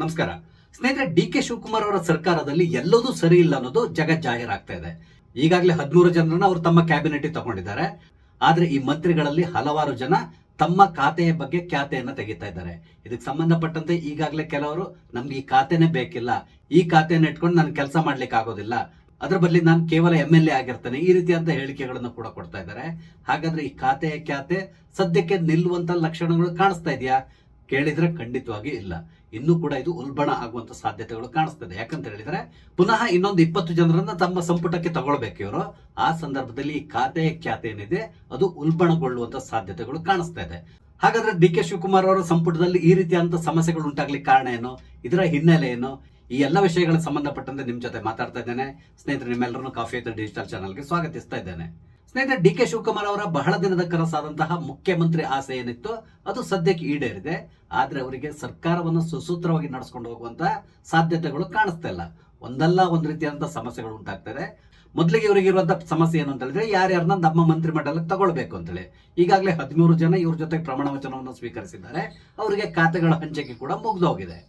ನಮಸ್ಕಾರ ಸ್ನೇಹಿತರೆ. D K Shivakumar ಅವರ ಸರ್ಕಾರದಲ್ಲಿ ಎಲ್ಲದೂ ಸರಿ ಇಲ್ಲ ಅನ್ನೋದು ಜಾಹೀರಾಗ್ತಾ ಇದೆ. ಈಗಾಗಲೇ 13 ಜನರನ್ನ ಅವರು ತಮ್ಮ ಕ್ಯಾಬಿನೆಟ್ ತಗೊಂಡಿದ್ದಾರೆ. ಆದ್ರೆ ಈ ಮಂತ್ರಿಗಳಲ್ಲಿ ಹಲವಾರು ಜನ ತಮ್ಮ ಖಾತೆಯ ಬಗ್ಗೆ ಖ್ಯಾತೆಯನ್ನ ತೆಗಿತಾ ಇದ್ದಾರೆ. ಇದಕ್ಕೆ ಸಂಬಂಧಪಟ್ಟಂತೆ ಈಗಾಗಲೇ ಕೆಲವರು ನಮ್ಗೆ ಈ ಖಾತೆನೇ ಬೇಕಿಲ್ಲ, ಈ ಖಾತೆಯನ್ನು ಇಟ್ಕೊಂಡು ನಾನು ಕೆಲಸ ಮಾಡ್ಲಿಕ್ಕೆ ಆಗೋದಿಲ್ಲ, ಅದ್ರ ಬದಲಿ ನಾನು ಕೇವಲ MLA ಆಗಿರ್ತೇನೆ, ಈ ರೀತಿಯಂತ ಹೇಳಿಕೆಗಳನ್ನು ಕೂಡ ಕೊಡ್ತಾ ಇದ್ದಾರೆ. ಹಾಗಾದ್ರೆ ಈ ಖಾತೆಯ ಖ್ಯಾತೆ ಸದ್ಯಕ್ಕೆ ನಿಲ್ಲುವಂತ ಲಕ್ಷಣಗಳು ಕಾಣಿಸ್ತಾ ಇದೆಯಾ? ಕೇಳಿದ್ರೆ ಖಂಡಿತವಾಗಿ ಇಲ್ಲ. ಇನ್ನೂ ಕೂಡ ಇದು ಉಲ್ಬಣ ಆಗುವಂತ ಸಾಧ್ಯತೆಗಳು ಕಾಣಿಸ್ತದೆ. ಯಾಕಂತ ಹೇಳಿದ್ರೆ ಪುನಃ ಇನ್ನೊಂದು 20 ಜನರನ್ನ ತಮ್ಮ ಸಂಪುಟಕ್ಕೆ ತಗೊಳ್ಬೇಕು ಇವರು. ಆ ಸಂದರ್ಭದಲ್ಲಿ ಈ ಖಾತೆಯ ಖ್ಯಾತೆ ಏನಿದೆ ಅದು ಉಲ್ಬಣಗೊಳ್ಳುವಂತ ಸಾಧ್ಯತೆಗಳು ಕಾಣಿಸ್ತಾ ಇದೆ. ಹಾಗಾದ್ರೆ ಡಿ ಕೆ ಶಿವಕುಮಾರ್ ಅವರ ಸಂಪುಟದಲ್ಲಿ ಈ ರೀತಿಯಾದಂತ ಸಮಸ್ಯೆಗಳು ಉಂಟಾಗ್ಲಿಕ್ಕೆ ಕಾರಣ ಏನು, ಇದರ ಹಿನ್ನೆಲೆ ಏನು, ಈ ಎಲ್ಲ ವಿಷಯಗಳ ಸಂಬಂಧಪಟ್ಟಂತೆ ನಿಮ್ ಜೊತೆ ಮಾತಾಡ್ತಾ ಇದ್ದೇನೆ. ಸ್ನೇಹಿತರೆ, ನಿಮ್ಮೆಲ್ಲರನ್ನು ಕಾಫಿ ಡಿಜಿಟಲ್ ಚಾನಲ್ಗೆ ಸ್ವಾಗತಿಸ್ತಾ ಇದ್ದೇನೆ. ಸ್ನೇಹಿತರೆ, ಡಿ ಕೆ ಶಿವಕುಮಾರ್ ಅವರ ಬಹಳ ದಿನದ ಕನಸಾದಂತಹ ಮುಖ್ಯಮಂತ್ರಿ ಆಸೆ ಏನಿತ್ತು ಅದು ಸದ್ಯಕ್ಕೆ ಈಡೇರಿದೆ. ಆದ್ರೆ ಅವರಿಗೆ ಸರ್ಕಾರವನ್ನು ಸುಸೂತ್ರವಾಗಿ ನಡೆಸ್ಕೊಂಡು ಹೋಗುವಂತಹ ಸಾಧ್ಯತೆಗಳು ಕಾಣಿಸ್ತಾ ಇಲ್ಲ. ಒಂದಲ್ಲ ಒಂದ್ ರೀತಿಯಾದಂತಹ ಸಮಸ್ಯೆಗಳು ಉಂಟಾಗ್ತದೆ. ಮೊದಲಿಗೆ ಇವರಿಗೆ ಇರುವಂತಹ ಸಮಸ್ಯೆ ಏನು ಅಂತ ಹೇಳಿದ್ರೆ ಯಾರ್ಯಾರನ್ನ ನಮ್ಮ ಮಂತ್ರಿ ಮಂಡಲಕ್ಕೆ ತಗೊಳ್ಬೇಕು ಅಂತೇಳಿ. ಈಗಾಗಲೇ 13 ಜನ ಇವ್ರ ಜೊತೆ ಪ್ರಮಾಣ ವಚನವನ್ನು ಸ್ವೀಕರಿಸಿದ್ದಾರೆ. ಅವರಿಗೆ ಖಾತೆಗಳ ಹಂಚಿಕೆ ಕೂಡ ಮುಗಿದೋಗಿದೆ.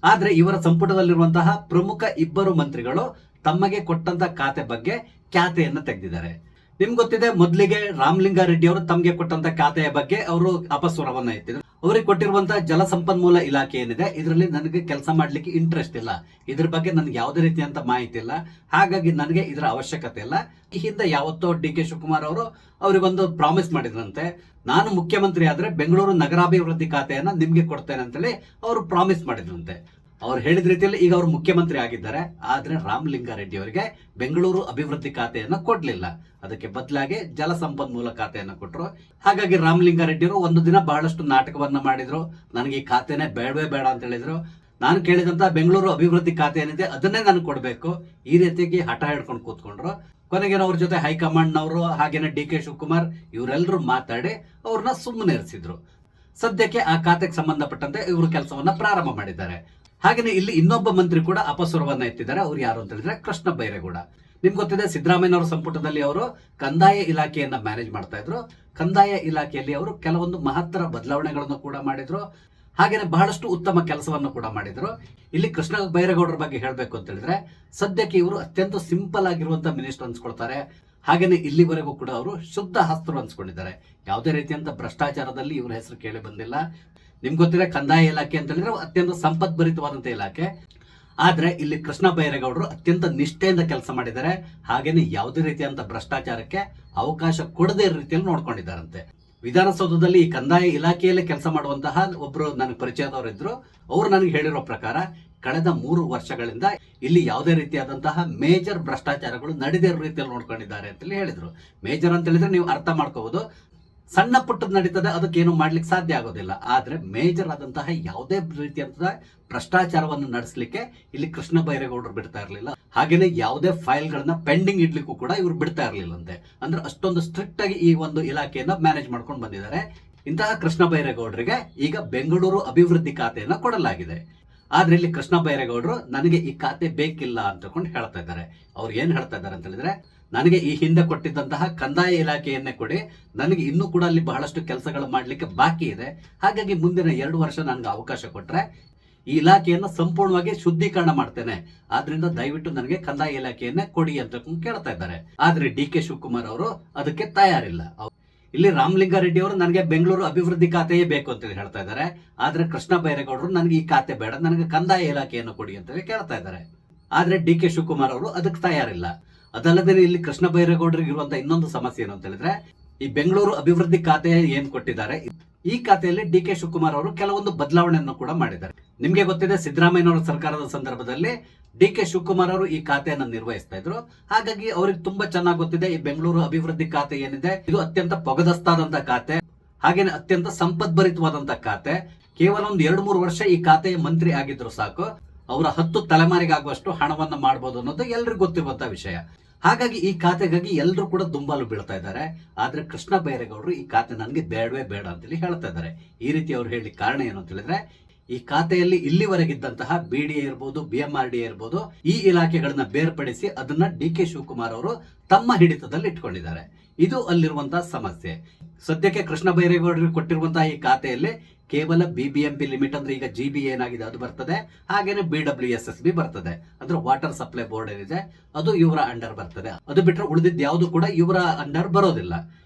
ಆದ್ರೆ ಇವರ ಸಂಪುಟದಲ್ಲಿರುವಂತಹ ಪ್ರಮುಖ 2 ಮಂತ್ರಿಗಳು ತಮಗೆ ಕೊಟ್ಟಂತ ಖಾತೆ ಬಗ್ಗೆ ಖ್ಯಾತೆಯನ್ನ ತೆಗೆದಿದ್ದಾರೆ. ನಿಮ್ಗೆ ಗೊತ್ತಿದೆ, ಮೊದಲಿಗೆ ರಾಮಲಿಂಗಾರೆಡ್ಡಿ ಅವರು ತಮಗೆ ಕೊಟ್ಟಂತ ಖಾತೆಯ ಬಗ್ಗೆ ಅವರು ಅಪಸ್ವರವನ್ನ ಎತ್ತಿದ್ರು. ಅವರಿಗೆ ಕೊಟ್ಟಿರುವಂತಹ ಜಲಸಂಪನ್ಮೂಲ ಇಲಾಖೆ ಏನಿದೆ ಇದರಲ್ಲಿ ನನಗೆ ಕೆಲಸ ಮಾಡ್ಲಿಕ್ಕೆ ಇಂಟ್ರೆಸ್ಟ್ ಇಲ್ಲ, ಇದ್ರ ಬಗ್ಗೆ ನನಗೆ ಯಾವುದೇ ರೀತಿಯಂತ ಮಾಹಿತಿ ಇಲ್ಲ, ಹಾಗಾಗಿ ನನಗೆ ಇದರ ಅವಶ್ಯಕತೆ ಇಲ್ಲ. ಈ ಹಿಂದೆ ಯಾವತ್ತೋ ಡಿ ಕೆ ಶಿವಕುಮಾರ್ ಅವರು ಅವರಿಗೊಂದು ಪ್ರಾಮಿಸ್ ಮಾಡಿದ್ರಂತೆ, ನಾನು ಮುಖ್ಯಮಂತ್ರಿ ಆದ್ರೆ ಬೆಂಗಳೂರು ನಗರಾಭಿವೃದ್ಧಿ ಖಾತೆಯನ್ನ ನಿಮ್ಗೆ ಕೊಡ್ತೇನೆ ಅಂತೇಳಿ ಅವರು ಪ್ರಾಮಿಸ್ ಮಾಡಿದ್ರಂತೆ. ಅವ್ರು ಹೇಳಿದ ರೀತಿಯಲ್ಲಿ ಈಗ ಅವರು ಮುಖ್ಯಮಂತ್ರಿ ಆಗಿದ್ದಾರೆ. ಆದ್ರೆ ರಾಮಲಿಂಗಾರೆಡ್ಡಿ ಅವರಿಗೆ ಬೆಂಗಳೂರು ಅಭಿವೃದ್ಧಿ ಖಾತೆಯನ್ನ ಕೊಡ್ಲಿಲ್ಲ, ಅದಕ್ಕೆ ಬದಲಾಗಿ ಜಲಸಂಪನ್ಮೂಲ ಖಾತೆಯನ್ನ ಕೊಟ್ಟರು. ಹಾಗಾಗಿ ರಾಮಲಿಂಗಾರೆಡ್ಡಿ ಅವರು ಒಂದು ದಿನ ಬಹಳಷ್ಟು ನಾಟಕವನ್ನ ಮಾಡಿದ್ರು. ನನಗೆ ಈ ಖಾತೆನೇ ಬೇಡವೇ ಬೇಡ ಅಂತ ಹೇಳಿದ್ರು. ನಾನು ಕೇಳಿದಂತ ಬೆಂಗಳೂರು ಅಭಿವೃದ್ಧಿ ಖಾತೆ ಏನಿದೆ ಅದನ್ನೇ ನನಗೆ ಕೊಡಬೇಕು, ಈ ರೀತಿಯಾಗಿ ಹಠ ಹಿಡ್ಕೊಂಡು ಕೂತ್ಕೊಂಡ್ರು. ಕೊನೆಗೇನೋ ಅವ್ರ ಜೊತೆ ಹೈಕಮಾಂಡ್ ನವರು ಹಾಗೇನೆ ಡಿ ಕೆ ಶಿವಕುಮಾರ್ ಇವರೆಲ್ಲರೂ ಮಾತಾಡಿ ಅವ್ರನ್ನ ಸುಮ್ಮನೆ ಇರಿಸಿದ್ರು. ಸದ್ಯಕ್ಕೆ ಆ ಖಾತೆಗೆ ಸಂಬಂಧಪಟ್ಟಂತೆ ಇವರು ಕೆಲಸವನ್ನ ಪ್ರಾರಂಭ ಮಾಡಿದ್ದಾರೆ. ಹಾಗೇನೆ ಇಲ್ಲಿ ಇನ್ನೊಬ್ಬ ಮಂತ್ರಿ ಕೂಡ ಅಪಸ್ವರವನ್ನ ಎತ್ತಿದ್ದಾರೆ. ಅವ್ರು ಯಾರು ಅಂತ ಹೇಳಿದ್ರೆ ಕೃಷ್ಣ ಬೈರೇಗೌಡ. ನಿಮ್ಗೆ ಗೊತ್ತಿದೆ, ಸಿದ್ದರಾಮಯ್ಯನವರ ಸಂಪುಟದಲ್ಲಿ ಅವರು ಕಂದಾಯ ಇಲಾಖೆಯನ್ನ ಮ್ಯಾನೇಜ್ ಮಾಡ್ತಾ ಇದ್ರು. ಕಂದಾಯ ಇಲಾಖೆಯಲ್ಲಿ ಅವರು ಕೆಲವೊಂದು ಮಹತ್ತರ ಬದಲಾವಣೆಗಳನ್ನು ಕೂಡ ಮಾಡಿದ್ರು. ಹಾಗೇನೆ ಬಹಳಷ್ಟು ಉತ್ತಮ ಕೆಲಸವನ್ನು ಕೂಡ ಮಾಡಿದ್ರು. ಇಲ್ಲಿ ಕೃಷ್ಣ ಬೈರೇಗೌಡರ ಬಗ್ಗೆ ಹೇಳಬೇಕು ಅಂತ ಹೇಳಿದ್ರೆ ಸದ್ಯಕ್ಕೆ ಇವರು ಅತ್ಯಂತ ಸಿಂಪಲ್ ಆಗಿರುವಂತಹ ಮಿನಿಸ್ಟರ್ ಅನ್ಸ್ಕೊಳ್ತಾರೆ. ಹಾಗೇನೆ ಇಲ್ಲಿವರೆಗೂ ಕೂಡ ಅವರು ಶುದ್ಧ ಹಸ್ತರು ಅನ್ಸ್ಕೊಂಡಿದ್ದಾರೆ. ಯಾವುದೇ ರೀತಿಯಂತ ಭ್ರಷ್ಟಾಚಾರದಲ್ಲಿ ಇವರ ಹೆಸರು ಕೇಳಿ ಬಂದಿಲ್ಲ. ನಿಮ್ಗೆ ಗೊತ್ತಿದೆ, ಕಂದಾಯ ಇಲಾಖೆ ಅಂತ ಹೇಳಿದ್ರೆ ಅತ್ಯಂತ ಸಂಪದ್ಭರಿತವಾದಂತ ಇಲಾಖೆ. ಆದ್ರೆ ಇಲ್ಲಿ ಕೃಷ್ಣ ಬೈರೇಗೌಡರು ಅತ್ಯಂತ ನಿಷ್ಠೆಯಿಂದ ಕೆಲಸ ಮಾಡಿದ್ದಾರೆ. ಹಾಗೇನೆ ಯಾವುದೇ ರೀತಿಯಂತ ಭ್ರಷ್ಟಾಚಾರಕ್ಕೆ ಅವಕಾಶ ಕೊಡದೇ ರೀತಿಯಲ್ಲಿ ನೋಡ್ಕೊಂಡಿದ್ದಾರಂತೆ. ವಿಧಾನಸೌಧದಲ್ಲಿ ಈ ಕಂದಾಯ ಇಲಾಖೆಯಲ್ಲಿ ಕೆಲಸ ಮಾಡುವಂತಹ ಒಬ್ರು ನನಗೆ ಪರಿಚಯದವರು ಇದ್ರು. ಅವರು ನನಗೆ ಹೇಳಿರೋ ಪ್ರಕಾರ ಕಳೆದ 3 ವರ್ಷಗಳಿಂದ ಇಲ್ಲಿ ಯಾವುದೇ ರೀತಿಯಾದಂತಹ ಮೇಜರ್ ಭ್ರಷ್ಟಾಚಾರಗಳು ನಡೆದೇ ರೀತಿಯಲ್ಲಿ ನೋಡ್ಕೊಂಡಿದ್ದಾರೆ ಅಂತ ಹೇಳಿದ್ರು. ಮೇಜರ್ ಅಂತ ಹೇಳಿದ್ರೆ ನೀವು ಅರ್ಥ ಮಾಡ್ಕೋಬಹುದು, ಸಣ್ಣ ಪುಟ್ಟದ್ ನಡೀತದೆ, ಅದಕ್ಕೇನು ಮಾಡ್ಲಿಕ್ಕೆ ಸಾಧ್ಯ ಆಗೋದಿಲ್ಲ. ಆದ್ರೆ ಮೇಜರ್ ಆದಂತಹ ಯಾವುದೇ ರೀತಿಯಂತಹ ಭ್ರಷ್ಟಾಚಾರವನ್ನು ನಡೆಸಲಿಕ್ಕೆ ಇಲ್ಲಿ ಕೃಷ್ಣ ಬೈರೇಗೌಡರು ಬಿಡ್ತಾ ಇರಲಿಲ್ಲ. ಹಾಗೇನೆ ಯಾವುದೇ ಫೈಲ್ ಗಳನ್ನ ಪೆಂಡಿಂಗ್ ಇಡ್ಲಿಕ್ಕೂ ಕೂಡ ಇವ್ರು ಬಿಡ್ತಾ ಇರ್ಲಿಲ್ಲಂತೆ. ಅಂದ್ರೆ ಅಷ್ಟೊಂದು ಸ್ಟ್ರಿಕ್ಟ್ ಆಗಿ ಈ ಒಂದು ಇಲಾಖೆಯನ್ನ ಮ್ಯಾನೇಜ್ ಮಾಡ್ಕೊಂಡು ಬಂದಿದ್ದಾರೆ. ಇಂತಹ ಕೃಷ್ಣ ಬೈರೇಗೌಡರಿಗೆ ಈಗ ಬೆಂಗಳೂರು ಅಭಿವೃದ್ಧಿ ಖಾತೆಯನ್ನ ಕೊಡಲಾಗಿದೆ. ಆದ್ರೆ ಇಲ್ಲಿ ಕೃಷ್ಣ ಬೈರೇಗೌಡರು ನನಗೆ ಈ ಖಾತೆ ಬೇಕಿಲ್ಲ ಅಂತಕೊಂಡು ಹೇಳ್ತಾ ಇದ್ದಾರೆ. ಅವ್ರು ಏನ್ ಹೇಳ್ತಾ ಇದ್ದಾರೆ ಅಂತ ಹೇಳಿದ್ರೆ, ನನಗೆ ಈ ಹಿಂದೆ ಕೊಟ್ಟಿದ್ದಂತಹ ಕಂದಾಯ ಇಲಾಖೆಯನ್ನೇ ಕೊಡಿ, ನನಗೆ ಇನ್ನೂ ಕೂಡ ಅಲ್ಲಿ ಬಹಳಷ್ಟು ಕೆಲಸಗಳು ಮಾಡ್ಲಿಕ್ಕೆ ಬಾಕಿ ಇದೆ. ಹಾಗಾಗಿ ಮುಂದಿನ 2 ವರ್ಷ ನನಗೆ ಅವಕಾಶ ಕೊಟ್ರೆ ಈ ಇಲಾಖೆಯನ್ನು ಸಂಪೂರ್ಣವಾಗಿ ಶುದ್ಧೀಕರಣ ಮಾಡ್ತೇನೆ, ಆದ್ರಿಂದ ದಯವಿಟ್ಟು ನನಗೆ ಕಂದಾಯ ಇಲಾಖೆಯನ್ನೇ ಕೊಡಿ ಅಂತ ಕೇಳ್ತಾ ಇದ್ದಾರೆ. ಆದ್ರೆ ಡಿ ಕೆ ಶಿವಕುಮಾರ್ ಅವರು ಅದಕ್ಕೆ ತಯಾರಿಲ್ಲ. ಇಲ್ಲಿ ರಾಮಲಿಂಗಾರೆಡ್ಡಿ ಅವರು ನನಗೆ ಬೆಂಗಳೂರು ಅಭಿವೃದ್ಧಿ ಖಾತೆಯೇ ಬೇಕು ಅಂತ ಹೇಳ್ತಾ ಇದ್ದಾರೆ. ಆದ್ರೆ ಕೃಷ್ಣ ಬೈರೇಗೌಡರು ನನಗೆ ಈ ಖಾತೆ ಬೇಡ, ನನಗೆ ಕಂದಾಯ ಇಲಾಖೆಯನ್ನು ಕೊಡಿ ಅಂತ ಕೇಳ್ತಾ ಇದ್ದಾರೆ. ಆದ್ರೆ ಡಿ ಕೆ ಶಿವಕುಮಾರ್ ಅವರು ಅದಕ್ಕೆ ತಯಾರಿಲ್ಲ. ಅದಲ್ಲದೆ ಇಲ್ಲಿ ಕೃಷ್ಣ ಬೈರೇಗೌಡರಿಗೆ ಇರುವಂತಹ ಇನ್ನೊಂದು ಸಮಸ್ಯೆ ಏನು ಅಂತ ಹೇಳಿದ್ರೆ, ಈ ಬೆಂಗಳೂರು ಅಭಿವೃದ್ಧಿ ಖಾತೆ ಏನ್ ಕೊಟ್ಟಿದ್ದಾರೆ ಈ ಖಾತೆಯಲ್ಲಿ ಡಿ ಕೆ ಶಿವಕುಮಾರ್ ಅವರು ಕೆಲವೊಂದು ಬದಲಾವಣೆಯನ್ನು ಕೂಡ ಮಾಡಿದ್ದಾರೆ. ನಿಮ್ಗೆ ಗೊತ್ತಿದೆ, ಸಿದ್ದರಾಮಯ್ಯನವರ ಸರ್ಕಾರದ ಸಂದರ್ಭದಲ್ಲಿ ಡಿ ಕೆ ಶಿವಕುಮಾರ್ ಅವರು ಈ ಖಾತೆಯನ್ನು ನಿರ್ವಹಿಸ್ತಾ ಇದ್ರು. ಹಾಗಾಗಿ ಅವ್ರಿಗೆ ತುಂಬಾ ಚೆನ್ನಾಗಿ ಗೊತ್ತಿದೆ, ಈ ಬೆಂಗಳೂರು ಅಭಿವೃದ್ಧಿ ಖಾತೆ ಏನಿದೆ ಇದು ಅತ್ಯಂತ ಪೊಗದಸ್ತಾದಂತ ಖಾತೆ, ಹಾಗೇನೆ ಅತ್ಯಂತ ಸಂಪದ್ಭರಿತವಾದಂತ ಖಾತೆ. ಕೇವಲ ಒಂದು 2-3 ವರ್ಷ ಈ ಖಾತೆಯ ಮಂತ್ರಿ ಆಗಿದ್ರು ಸಾಕು, ಅವರ 10 ತಲೆಮಾರಿಗಾಗುವಷ್ಟು ಹಣವನ್ನ ಮಾಡಬಹುದು ಅನ್ನೋದು ಎಲ್ರಿಗೂ ಗೊತ್ತಿರುವಂತಹ ವಿಷಯ. ಹಾಗಾಗಿ ಈ ಖಾತೆಗಾಗಿ ಎಲ್ಲರೂ ಕೂಡ ದುಂಬಾಲು ಬೀಳ್ತಾ ಇದ್ದಾರೆ. ಆದ್ರೆ ಕೃಷ್ಣ ಬೈರೇಗೌಡರು ಈ ಖಾತೆ ನನಗೆ ಬೇಡವೇ ಬೇಡ ಅಂತೇಳಿ ಹೇಳ್ತಾ ಇದ್ದಾರೆ. ಈ ರೀತಿ ಅವ್ರು ಹೇಳಿ ಕಾರಣ ಏನು ಅಂತ ಹೇಳಿದ್ರೆ, ಈ ಖಾತೆಯಲ್ಲಿ ಇಲ್ಲಿವರೆಗಿದ್ದಂತಹ BDA ಇರ್ಬೋದು, BMRDA ಇರ್ಬೋದು, ಈ ಇಲಾಖೆಗಳನ್ನ ಬೇರ್ಪಡಿಸಿ ಅದನ್ನ ಡಿ ಕೆ ಶಿವಕುಮಾರ್ ಅವರು ತಮ್ಮ ಹಿಡಿತದಲ್ಲಿ ಇಟ್ಕೊಂಡಿದ್ದಾರೆ. ಇದು ಅಲ್ಲಿರುವಂತಹ ಸಮಸ್ಯೆ. ಸದ್ಯಕ್ಕೆ ಕೃಷ್ಣ ಬೈರೇಗೌಡರಿಗೆ ಕೊಟ್ಟಿರುವಂತಹ ಈ ಖಾತೆಯಲ್ಲಿ ಕೇವಲ BBMP ಲಿಮಿಟ್ ಅಂದ್ರೆ ಈಗ GB ಏನಾಗಿದೆ ಅದು ಬರ್ತದೆ, ಹಾಗೇನೆ BWSSB ಬರ್ತದೆ, ಅಂದ್ರೆ ವಾಟರ್ ಸಪ್ಲೈ ಬೋರ್ಡ್ ಏನಿದೆ ಅದು ಇವರ ಅಂಡರ್ ಬರ್ತದೆ. ಅದು ಬಿಟ್ಟರೆ ಉಳಿದಿದ್ದು ಯಾವುದು ಕೂಡ ಇವರ ಅಂಡರ್ ಬರೋದಿಲ್ಲ.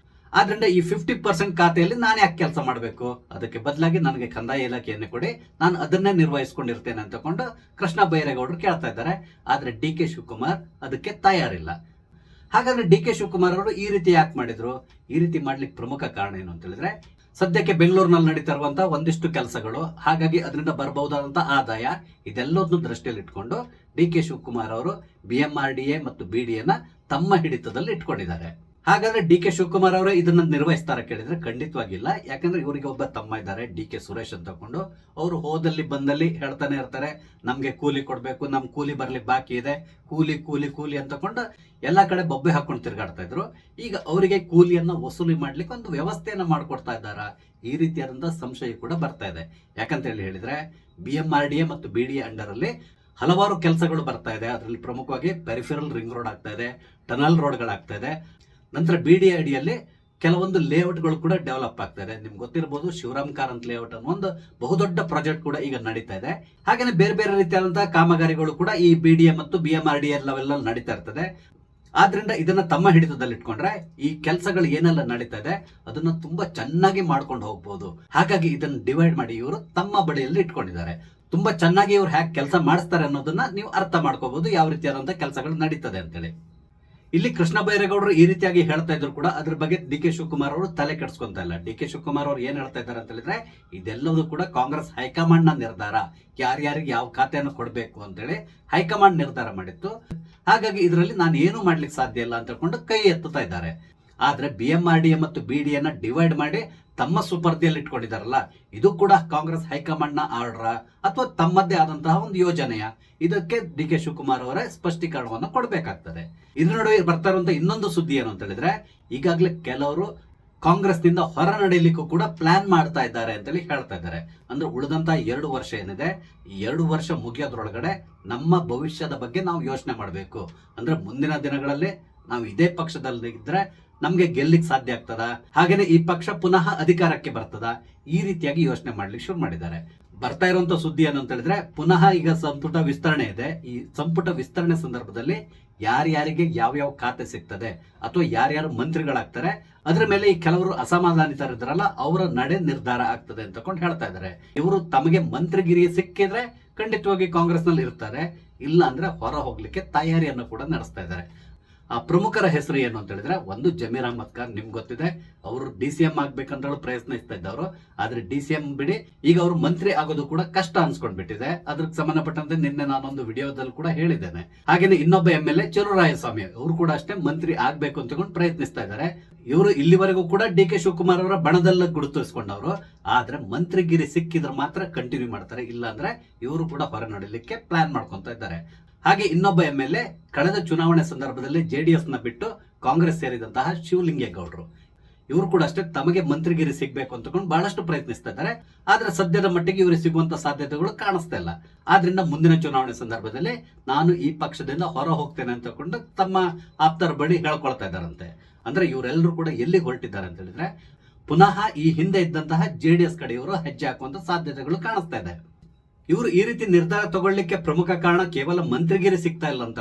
ಆದ್ರಿಂದ ಈ 50% ಖಾತೆಯಲ್ಲಿ ನಾನು ಯಾಕೆ ಕೆಲಸ ಮಾಡಬೇಕು, ಅದಕ್ಕೆ ಬದಲಾಗಿ ನನಗೆ ಕಂದಾಯ ಇಲಾಖೆಯನ್ನು ಕೊಡಿ, ನಾನು ಅದನ್ನೇ ನಿರ್ವಹಿಸ್ಕೊಂಡಿರ್ತೇನೆ ಅಂತಕೊಂಡು ಕೃಷ್ಣ ಬೈರೇಗೌಡರು ಕೇಳ್ತಾ ಇದ್ದಾರೆ. ಆದ್ರೆ DK ಶಿವಕುಮಾರ್ ಅದಕ್ಕೆ ತಯಾರಿಲ್ಲ. ಹಾಗಾದ್ರೆ DK ಶಿವಕುಮಾರ್ ಅವರು ಈ ರೀತಿ ಯಾಕೆ ಮಾಡಿದ್ರು? ಈ ರೀತಿ ಮಾಡ್ಲಿಕ್ಕೆ ಪ್ರಮುಖ ಕಾರಣ ಏನು ಅಂತ ಹೇಳಿದ್ರೆ, ಸದ್ಯಕ್ಕೆ ಬೆಂಗಳೂರಿನಲ್ಲಿ ನಡೀತಾ ಇರುವಂತಹ ಒಂದಿಷ್ಟು ಕೆಲಸಗಳು, ಹಾಗಾಗಿ ಅದರಿಂದ ಬರಬಹುದಾದಂತಹ ಆದಾಯ, ಇದೆಲ್ಲದನ್ನು ದೃಷ್ಟಿಯಲ್ಲಿ ಇಟ್ಕೊಂಡು DK ಶಿವಕುಮಾರ್ ಅವರು BMRDA ಮತ್ತು BDA ತಮ್ಮ ಹಿಡಿತದಲ್ಲಿ ಇಟ್ಕೊಂಡಿದ್ದಾರೆ. ಹಾಗಾದ್ರೆ DK ಶಿವಕುಮಾರ್ ಅವರೇ ಇದನ್ನ ನಿರ್ವಹಿಸ್ತಾರ ಕೇಳಿದ್ರೆ ಖಂಡಿತವಾಗಿಲ್ಲ. ಯಾಕಂದ್ರೆ ಇವರಿಗೆ ಒಬ್ಬ ತಮ್ಮ ಇದ್ದಾರೆ, DK ಸುರೇಶ್ ಅಂತ ತಕೊಂಡು, ಅವರು ಹೋದಲ್ಲಿ ಬಂದಲ್ಲಿ ಹೇಳ್ತಾನೆ ಇರ್ತಾರೆ, ನಮ್ಗೆ ಕೂಲಿ ಕೊಡ್ಬೇಕು, ನಮ್ ಕೂಲಿ ಬರ್ಲಿಕ್ಕೆ ಬಾಕಿ ಇದೆ, ಕೂಲಿ ಕೂಲಿ ಕೂಲಿ ಅಂತಕೊಂಡು ಎಲ್ಲಾ ಕಡೆ ಬೊಬ್ಬೆ ಹಾಕೊಂಡು ತಿರ್ಗಾಡ್ತಾ ಇದ್ರು. ಈಗ ಅವರಿಗೆ ಕೂಲಿಯನ್ನ ವಸೂಲಿ ಮಾಡ್ಲಿಕ್ಕೆ ಒಂದು ವ್ಯವಸ್ಥೆಯನ್ನ ಮಾಡ್ಕೊಡ್ತಾ ಇದ್ದಾರ, ಈ ರೀತಿಯಾದಂತಹ ಸಂಶಯ ಕೂಡ ಬರ್ತಾ ಇದೆ. ಯಾಕಂತ ಹೇಳಿದ್ರೆ BMRDA ಮತ್ತು BDA ಅಂಡರ್ ಅಲ್ಲಿ ಹಲವಾರು ಕೆಲಸಗಳು ಬರ್ತಾ ಇದೆ. ಅದರಲ್ಲಿ ಪ್ರಮುಖವಾಗಿ ಪೆರಿಫೆರಲ್ ರಿಂಗ್ ರೋಡ್ ಆಗ್ತಾ ಇದೆ, ಟನಲ್ ರೋಡ್ಗಳಾಗ್ತಾ ಇದೆ. ನಂತರ BDA ಅಡಿಯಲ್ಲಿ ಕೆಲವೊಂದು ಲೇಔಟ್ಗಳು ಕೂಡ ಡೆವಲಪ್ ಆಗ್ತಾ ಇದೆ. ನಿಮ್ಗೆ ಗೊತ್ತಿರಬಹುದು ಶಿವರಾಮ್ ಕಾರಂತ್ ಲೇಔಟ್ ಅನ್ನೋ ಒಂದು ಬಹುದೊಡ್ಡ ಪ್ರಾಜೆಕ್ಟ್ ಕೂಡ ಈಗ ನಡೀತಾ ಇದೆ. ಹಾಗೇನೆ ಬೇರೆ ಬೇರೆ ರೀತಿಯಾದಂತಹ ಕಾಮಗಾರಿಗಳು ಕೂಡ ಈ BDA ಮತ್ತು BMRDA ಲೆವೆಲ್ ನಡೀತಾ ಇರ್ತದೆ. ಆದ್ರಿಂದ ಇದನ್ನ ತಮ್ಮ ಹಿಡಿತದಲ್ಲಿ ಇಟ್ಕೊಂಡ್ರೆ ಈ ಕೆಲಸಗಳು ಏನೆಲ್ಲ ನಡೀತಾ ಇದೆ ಅದನ್ನ ತುಂಬಾ ಚೆನ್ನಾಗಿ ಮಾಡ್ಕೊಂಡು ಹೋಗ್ಬೋದು. ಹಾಗಾಗಿ ಇದನ್ನ ಡಿವೈಡ್ ಮಾಡಿ ಇವರು ತಮ್ಮ ಬಳಿಯಲ್ಲಿ ಇಟ್ಕೊಂಡಿದ್ದಾರೆ. ತುಂಬಾ ಚೆನ್ನಾಗಿ ಇವ್ರು ಹ್ಯಾಕ್ ಕೆಲಸ ಮಾಡಿಸ್ತಾರೆ ಅನ್ನೋದನ್ನ ನೀವು ಅರ್ಥ ಮಾಡ್ಕೋಬಹುದು, ಯಾವ ರೀತಿಯಾದಂತಹ ಕೆಲಸಗಳು ನಡೀತದೆ ಅಂತೇಳಿ. ಇಲ್ಲಿ ಕೃಷ್ಣ ಬೈರೇಗೌಡರು ಈ ರೀತಿಯಾಗಿ ಹೇಳ್ತಾ ಇದ್ರು ಕೂಡ ಅದ್ರ ಬಗ್ಗೆ DK ಶಿವಕುಮಾರ್ ಅವರು ತಲೆ ಕೆಡಿಸ್ಕೊಂತ ಇಲ್ಲ. DK ಶಿವಕುಮಾರ್ ಅವರು ಏನ್ ಹೇಳ್ತಾ ಇದ್ದಾರೆ ಅಂತ ಹೇಳಿದ್ರೆ, ಇದೆಲ್ಲವೂ ಕೂಡ ಕಾಂಗ್ರೆಸ್ ಹೈಕಮಾಂಡ್ ನ ನಿರ್ಧಾರ, ಯಾರ್ಯಾರಿಗೆ ಯಾವ ಖಾತೆಯನ್ನು ಕೊಡಬೇಕು ಅಂತೇಳಿ ಹೈಕಮಾಂಡ್ ನಿರ್ಧಾರ ಮಾಡಿತ್ತು. ಹಾಗಾಗಿ ಇದರಲ್ಲಿ ನಾನು ಏನು ಮಾಡ್ಲಿಕ್ಕೆ ಸಾಧ್ಯ ಇಲ್ಲ ಅಂತ ಹೇಳ್ಕೊಂಡು ಕೈ ಎತ್ತುತ್ತಾ ಇದ್ದಾರೆ. ಆದ್ರೆ BMRDA ಮತ್ತು BDA ಡಿವೈಡ್ ಮಾಡಿ ತಮ್ಮ ಸುಪರ್ದಿಯಲ್ಲಿ ಇಟ್ಕೊಂಡಿದ್ದಾರಲ್ಲ, ಇದು ಕೂಡ ಕಾಂಗ್ರೆಸ್ ಹೈಕಮಾಂಡ್ ನ ಆರ್ಡರ್ ಅಥವಾ ತಮ್ಮದೇ ಆದಂತಹ ಒಂದು ಯೋಜನೆಯ, ಇದಕ್ಕೆ DK ಶಿವಕುಮಾರ್ ಅವರೇ ಸ್ಪಷ್ಟೀಕರಣವನ್ನು ಕೊಡಬೇಕಾಗ್ತದೆ. ಇದ್ರ ನಡುವೆ ಬರ್ತಾ ಇರುವಂತಹ ಇನ್ನೊಂದು ಸುದ್ದಿ ಏನು ಅಂತ ಹೇಳಿದ್ರೆ, ಈಗಾಗಲೇ ಕೆಲವರು ಕಾಂಗ್ರೆಸ್ ನಿಂದ ಹೊರ ನಡೆಯಲಿಕ್ಕೂ ಕೂಡ ಪ್ಲಾನ್ ಮಾಡ್ತಾ ಇದ್ದಾರೆ ಅಂತೇಳಿ ಹೇಳ್ತಾ ಇದ್ದಾರೆ. ಅಂದ್ರೆ ಉಳಿದಂತಹ 2 ವರ್ಷ ಏನಿದೆ, ಈ 2 ವರ್ಷ ಮುಗಿಯೋದ್ರೊಳಗಡೆ ನಮ್ಮ ಭವಿಷ್ಯದ ಬಗ್ಗೆ ನಾವು ಯೋಚನೆ ಮಾಡಬೇಕು. ಅಂದ್ರೆ ಮುಂದಿನ ದಿನಗಳಲ್ಲಿ ನಾವು ಇದೇ ಪಕ್ಷದಲ್ಲಿ ಇದ್ರೆ ನಮ್ಗೆ ಗೆಲ್ಲಿಕ್ ಸಾಧ್ಯ ಆಗ್ತದ, ಹಾಗೇನೆ ಈ ಪಕ್ಷ ಪುನಃ ಅಧಿಕಾರಕ್ಕೆ ಬರ್ತದ, ಈ ರೀತಿಯಾಗಿ ಯೋಚನೆ ಮಾಡ್ಲಿಕ್ಕೆ ಶುರು ಮಾಡಿದ್ದಾರೆ. ಬರ್ತಾ ಇರುವಂತ ಸುದ್ದಿ ಏನು ಅಂತ ಹೇಳಿದ್ರೆ, ಪುನಃ ಈಗ ಸಂಪುಟ ವಿಸ್ತರಣೆ ಇದೆ. ಈ ಸಂಪುಟ ವಿಸ್ತರಣೆ ಸಂದರ್ಭದಲ್ಲಿ ಯಾರ್ಯಾರಿಗೆ ಯಾವ್ಯಾವ ಖಾತೆ ಸಿಗ್ತದೆ ಅಥವಾ ಯಾರ್ಯಾರು ಮಂತ್ರಿಗಳಾಗ್ತಾರೆ ಅದ್ರ ಮೇಲೆ ಈ ಕೆಲವರು ಅಸಮಾಧಾನಿತರಿದ್ದಾರಲ್ಲ ಅವರ ನಡೆ ನಿರ್ಧಾರ ಆಗ್ತದೆ ಅಂತ ಹೇಳ್ತಾ ಇದ್ದಾರೆ. ಇವರು ತಮಗೆ ಮಂತ್ರಿಗಿರಿ ಸಿಕ್ಕಿದ್ರೆ ಖಂಡಿತವಾಗಿ ಕಾಂಗ್ರೆಸ್ ನಲ್ಲಿ ಇರ್ತಾರೆ, ಇಲ್ಲ ಅಂದ್ರೆ ಹೊರ ಹೋಗ್ಲಿಕ್ಕೆ ತಯಾರಿಯನ್ನು ಕೂಡ ನಡೆಸ್ತಾ ಇದ್ದಾರೆ. ಆ ಪ್ರಮುಖರ ಹೆಸರು ಏನು ಅಂತ ಹೇಳಿದ್ರೆ, ಒಂದು ಜಮೀರ್ ಅಹಮದ್ ಖಾನ್, ನಿಮ್ಗೆ ಗೊತ್ತಿದೆ ಅವರು DCM ಆಗ್ಬೇಕಂತ ಪ್ರಯತ್ನಿಸ್ತಾ ಇದ್ದವರು. ಆದ್ರೆ DCM ಬಿಡಿ, ಈಗ ಅವರು ಮಂತ್ರಿ ಆಗೋದು ಕೂಡ ಕಷ್ಟ ಅನ್ಸ್ಕೊಂಡ್ಬಿಟ್ಟಿದೆ. ಅದಕ್ಕೆ ಸಂಬಂಧಪಟ್ಟಂತೆ ನಿನ್ನೆ ನಾನೊಂದು ವಿಡಿಯೋದಲ್ಲಿ ಕೂಡ ಹೇಳಿದ್ದೇನೆ. ಹಾಗೇನೆ ಇನ್ನೊಬ್ಬ MLA ಚಲುವರಾಯಸ್ವಾಮಿ, ಅವರು ಕೂಡ ಅಷ್ಟೇ ಮಂತ್ರಿ ಆಗ್ಬೇಕು ಅಂತ ಪ್ರಯತ್ನಿಸ್ತಾ ಇದ್ದಾರೆ. ಇವರು ಇಲ್ಲಿವರೆಗೂ ಕೂಡ DK ಶಿವಕುಮಾರ್ ಅವರ ಬಣದಲ್ಲ ಗುರುತಿಸ್ಕೊಂಡವರು. ಆದ್ರೆ ಮಂತ್ರಿಗಿರಿ ಸಿಕ್ಕಿದ್ರೆ ಮಾತ್ರ ಕಂಟಿನ್ಯೂ ಮಾಡ್ತಾರೆ, ಇಲ್ಲ ಅಂದ್ರೆ ಇವರು ಕೂಡ ಹೊರ ನಡೀಲಿಕ್ಕೆ ಪ್ಲಾನ್ ಮಾಡ್ಕೊಂತ ಇದ್ದಾರೆ. ಹಾಗೆ ಇನ್ನೊಬ್ಬ MLA ಕಳೆದ ಚುನಾವಣೆ ಸಂದರ್ಭದಲ್ಲಿ JDS ಬಿಟ್ಟು ಕಾಂಗ್ರೆಸ್ ಸೇರಿದಂತಹ ಶಿವಲಿಂಗೇಗೌಡರು, ಇವರು ಕೂಡ ಅಷ್ಟೇ ತಮಗೆ ಮಂತ್ರಿಗಿರಿ ಸಿಗ್ಬೇಕು ಅಂತಕೊಂಡು ಬಹಳಷ್ಟು ಪ್ರಯತ್ನಿಸ್ತಾ ಇದ್ದಾರೆ. ಆದ್ರೆ ಸದ್ಯದ ಮಟ್ಟಿಗೆ ಇವರಿಗೆ ಸಿಗುವಂತ ಸಾಧ್ಯತೆಗಳು ಕಾಣಿಸ್ತಾ ಇಲ್ಲ. ಆದ್ರಿಂದ ಮುಂದಿನ ಚುನಾವಣೆ ಸಂದರ್ಭದಲ್ಲಿ ನಾನು ಈ ಪಕ್ಷದಿಂದ ಹೊರ ಹೋಗ್ತೇನೆ ಅಂತಕೊಂಡು ತಮ್ಮ ಆಪ್ತರ ಬಳಿ ಹೇಳ್ಕೊಳ್ತಾ ಇದ್ದಾರಂತೆ. ಅಂದ್ರೆ ಇವರೆಲ್ಲರೂ ಕೂಡ ಎಲ್ಲಿಗೆ ಹೊರಟಿದ್ದಾರೆ ಅಂತ ಹೇಳಿದ್ರೆ, ಪುನಃ ಈ ಹಿಂದೆ ಇದ್ದಂತಹ JDS ಕಡೆ ಇವರು ಹೆಜ್ಜೆ ಹಾಕುವಂತ ಸಾಧ್ಯತೆಗಳು ಕಾಣಿಸ್ತಾ ಇದೆ. ಇವರು ಈ ರೀತಿ ನಿರ್ಧಾರ ತಗೊಳ್ಳಿಕ್ಕೆ ಪ್ರಮುಖ ಕಾರಣ ಕೇವಲ ಮಂತ್ರಿಗಿರಿ ಸಿಗ್ತಾ ಇಲ್ಲ ಅಂತ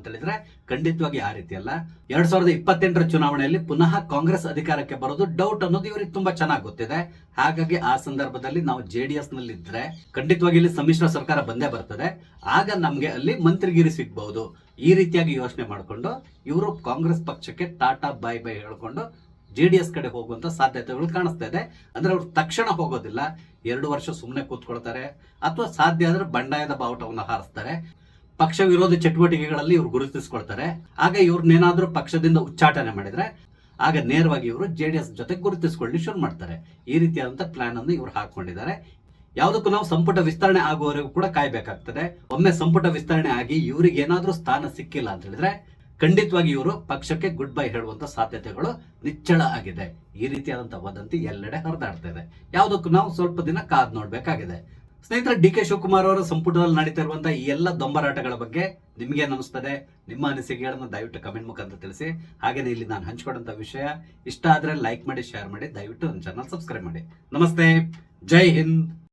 ಹೇಳಿದ್ರೆ ಖಂಡಿತವಾಗಿ ಆ ರೀತಿ ಅಲ್ಲ. 2028ರ ಚುನಾವಣೆಯಲ್ಲಿ ಪುನಃ ಕಾಂಗ್ರೆಸ್ ಅಧಿಕಾರಕ್ಕೆ ಬರೋದು ಡೌಟ್ ಅನ್ನೋದು ಇವರಿಗೆ ತುಂಬಾ ಚೆನ್ನಾಗಿ ಗೊತ್ತಿದೆ. ಹಾಗಾಗಿ ಆ ಸಂದರ್ಭದಲ್ಲಿ ನಾವು JDS ನಲ್ಲಿ ಇದ್ರೆ ಖಂಡಿತವಾಗಿ ಇಲ್ಲಿ ಸಮ್ಮಿಶ್ರ ಸರ್ಕಾರ ಬಂದೇ ಬರ್ತದೆ, ಆಗ ನಮ್ಗೆ ಅಲ್ಲಿ ಮಂತ್ರಿಗಿರಿ ಸಿಗ್ಬಹುದು. ಈ ರೀತಿಯಾಗಿ ಯೋಚನೆ ಮಾಡಿಕೊಂಡು ಇವರು ಕಾಂಗ್ರೆಸ್ ಪಕ್ಷಕ್ಕೆ ಟಾಟಾ ಬೈ ಬೈ ಹೇಳ್ಕೊಂಡು JDS ಕಡೆ ಹೋಗುವಂತ ಸಾಧ್ಯತೆಗಳು ಕಾಣಿಸ್ತಾ ಇದೆ. ಅಂದ್ರೆ ಅವ್ರು ತಕ್ಷಣ ಹೋಗೋದಿಲ್ಲ, 2 ವರ್ಷ ಸುಮ್ಮನೆ ಕೂತ್ಕೊಳ್ತಾರೆ, ಅಥವಾ ಸಾಧ್ಯ ಆದ್ರೆ ಬಂಡಾಯದ ಬಾವುಟವನ್ನು ಹಾರಿಸ್ತಾರೆ, ಪಕ್ಷ ವಿರೋಧ ಚಟುವಟಿಕೆಗಳಲ್ಲಿ ಇವ್ರು ಗುರುತಿಸ್ಕೊಳ್ತಾರೆ. ಆಗ ಇವ್ರನ್ನೇನಾದ್ರೂ ಪಕ್ಷದಿಂದ ಉಚ್ಚಾಟನೆ ಮಾಡಿದ್ರೆ ಆಗ ನೇರವಾಗಿ ಇವರು JDS ಜೊತೆ ಗುರುತಿಸ್ಕೊಳ್ಳಿ ಶುರು ಮಾಡ್ತಾರೆ. ಈ ರೀತಿಯಾದಂತ ಪ್ಲಾನ್ ಅನ್ನು ಇವ್ರು ಹಾಕೊಂಡಿದ್ದಾರೆ. ಯಾವುದಕ್ಕೂ ನಾವು ಸಂಪುಟ ವಿಸ್ತರಣೆ ಆಗುವವರೆಗೂ ಕೂಡ ಕಾಯ್ಬೇಕಾಗ್ತದೆ. ಒಮ್ಮೆ ಸಂಪುಟ ವಿಸ್ತರಣೆ ಆಗಿ ಇವ್ರಿಗೆ ಏನಾದ್ರೂ ಸ್ಥಾನ ಸಿಕ್ಕಿಲ್ಲ ಅಂತ ಹೇಳಿದ್ರೆ ಖಂಡಿತವಾಗಿ ಇವರು ಪಕ್ಷಕ್ಕೆ ಗುಡ್ ಬೈ ಹೇಳುವಂತ ಸಾಧ್ಯತೆಗಳು ನಿಚ್ಚಳ ಆಗಿದೆ. ಈ ರೀತಿಯಾದಂತಹ ವದಂತಿ ಎಲ್ಲೆಡೆ ಹರಿದಾಡ್ತಾ ಇದೆ. ಯಾವುದಕ್ಕೂ ನಾವು ಸ್ವಲ್ಪ ದಿನ ಕಾದ್ ನೋಡ್ಬೇಕಾಗಿದೆ. ಸ್ನೇಹಿತರೆ, ಡಿ ಕೆ ಶಿವಕುಮಾರ್ ಅವರ ಸಂಪುಟದಲ್ಲಿ ನಡೀತಾ ಇರುವಂತಹ ಈ ಎಲ್ಲ ದೊಂಬರಾಟಗಳ ಬಗ್ಗೆ ನಿಮ್ಗೆ ಏನ್ ಅನಿಸ್ತದೆ? ನಿಮ್ಮ ಅನಿಸಿಕೆಗಳನ್ನ ದಯವಿಟ್ಟು ಕಮೆಂಟ್ ಮುಖಾಂತರ ತಿಳಿಸಿ. ಹಾಗೇನೆ ಇಲ್ಲಿ ನಾನು ಹಂಚ್ಕೊಂಡಂತ ವಿಷಯ ಇಷ್ಟ ಆದ್ರೆ ಲೈಕ್ ಮಾಡಿ, ಶೇರ್ ಮಾಡಿ, ದಯವಿಟ್ಟು ನನ್ನ ಚಾನಲ್ ಸಬ್ಸ್ಕ್ರೈಬ್ ಮಾಡಿ. ನಮಸ್ತೆ, ಜೈ ಹಿಂದ್.